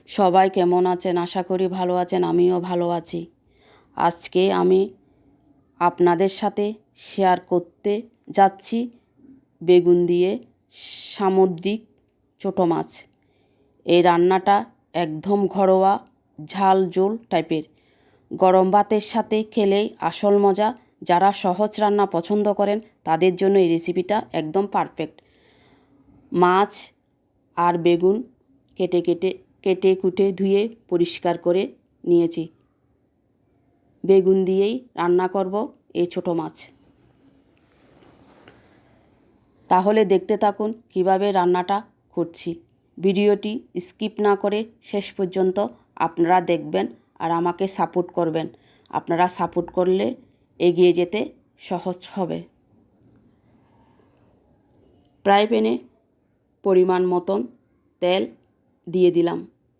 সবাই কেমন আছেন? আশা করি ভালো আছেন, আমিও ভালো আছি। আজকে আমি আপনাদের সাথে শেয়ার করতে যাচ্ছি বেগুন দিয়ে সামুদ্রিক ছোটো মাছ। এই রান্নাটা একদম ঘরোয়া ঝাল ঝোল টাইপের। গরম ভাতের সাথে খেলেই আসল মজা। যারা সহজ রান্না পছন্দ করেন তাদের জন্য এই রেসিপিটা একদম পারফেক্ট। মাছ আর বেগুন কেটে কুটে ধুয়ে পরিষ্কার করে নিয়েছি। বেগুন দিয়েই রান্না করব এই ছোটো মাছ। তাহলে দেখতে থাকুন কিভাবে রান্নাটা করছি। ভিডিওটি স্কিপ না করে শেষ পর্যন্ত আপনারা দেখবেন আর আমাকে সাপোর্ট করবেন। আপনারা সাপোর্ট করলে এগিয়ে যেতে সহজ হবে। ফ্রাই প্যানে পরিমাণ মতন তেল দিয়ে দিলাম।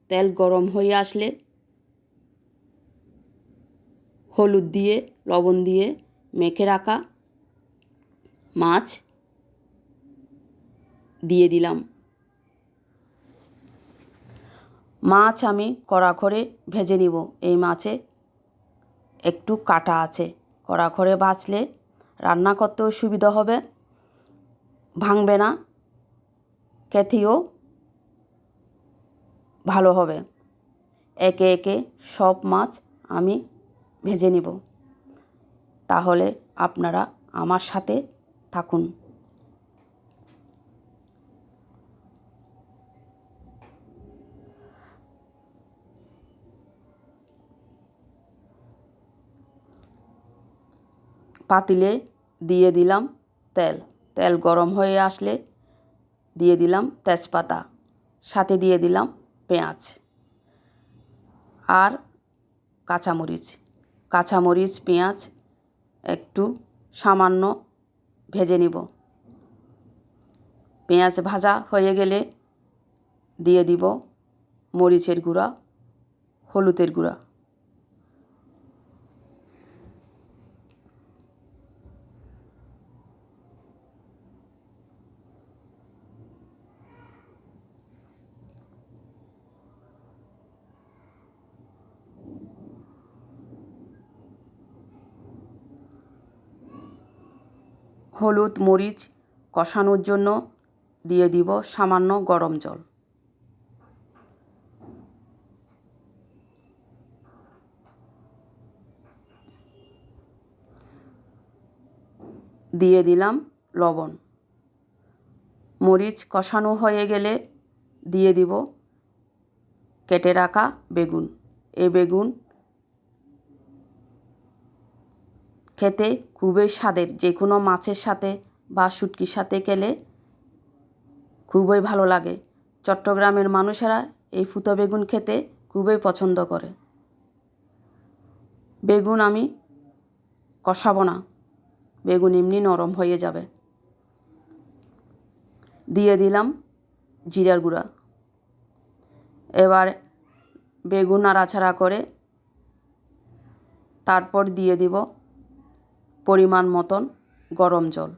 তেল গরম হয়ে আসলে হলুদ দিয়ে লবণ দিয়ে মেখে রাখা মাছ দিয়ে দিলাম। মাছ আমি কড়া করে ভেজে নিব। এই মাছে একটু কাটা আছে। কড়া করে ভাজলে রান্না করতেও সুবিধা হবে, ভাঙবে না, খেতেও ভালো হবে। একে একে সব মাছ আমি ভেজে নিব। তাহলে আপনারা আমার সাথে থাকুন। পাতিলে দিয়ে দিলাম তেল। তেল গরম হয়ে আসলে দিয়ে দিলাম তেজপাতা, সাথে দিয়ে দিলাম পেঁয়াজ আর কাঁচামরিচ পেঁয়াজ একটু সামান্য ভেজে নিব। পেঁয়াজ ভাজা হয়ে গেলে দিয়ে দিব মরিচের গুঁড়া, হলুদের গুঁড়া। হলুদ মরিচ কষানোর জন্য দিয়ে দিব সামান্য গরম জল। দিয়ে দিলাম লবণ। মরিচ কষানো হয়ে গেলে দিয়ে দিব কেটে রাখা বেগুন। এই বেগুন খেতে খুবই স্বাদের। যে কোনো মাছের সাথে বা শুটকির সাথে খেলে খুবই ভালো লাগে। চট্টগ্রামের মানুষেরা এই ফুটো বেগুন খেতে খুবই পছন্দ করে। বেগুন আমি কষাবো না, বেগুন এমনি নরম হয়ে যাবে। দিয়ে দিলাম জিরার গুঁড়া। এবার বেগুন নাড়াচাড়া করে তারপর দিয়ে দিব পরিমাণ মতন গরম জল।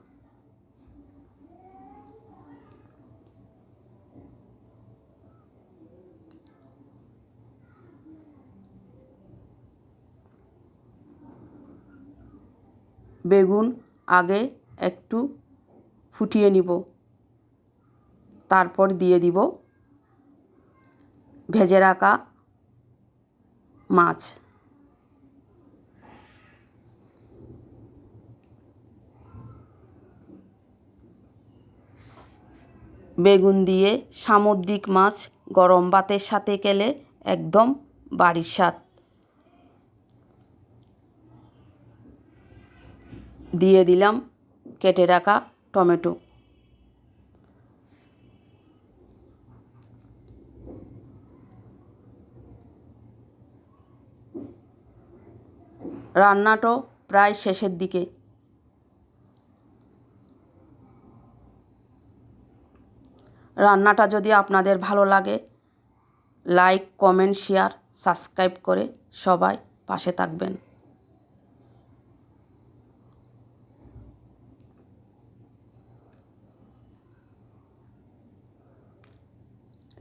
বেগুন আগে একটু ফুটিয়ে নিব, তারপর দিয়ে দিব ভেজে রাখা মাছ। বেগুন দিয়ে সামুদ্রিক মাছ গরম ভাতের সাথে খেলে একদম বাড়ির স্বাদ। দিয়ে দিলাম কেটে রাখা টমেটো। রান্নাটা প্রায় শেষের দিকে। রান্নাটা যদি আপনাদের ভালো লাগে লাইক কমেন্ট শেয়ার সাবস্ক্রাইব করে সবাই পাশে থাকবেন।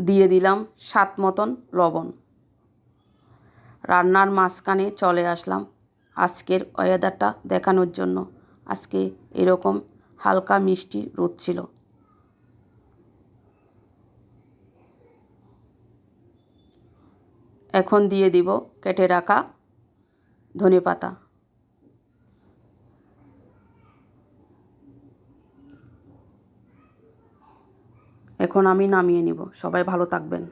দিয়ে দিলাম স্বাদ মতন লবণ। রান্নার মাঝখানে চলে আসলাম আজকের ওয়েদারটা দেখানোর জন্য। আজকে এরকম হালকা মিষ্টি রোদ ছিল। এখন দিয়ে দিব কেটে রাখা ধনেপাতা। এখন আমি নামিয়ে নিব। সবাই ভালো থাকবেন।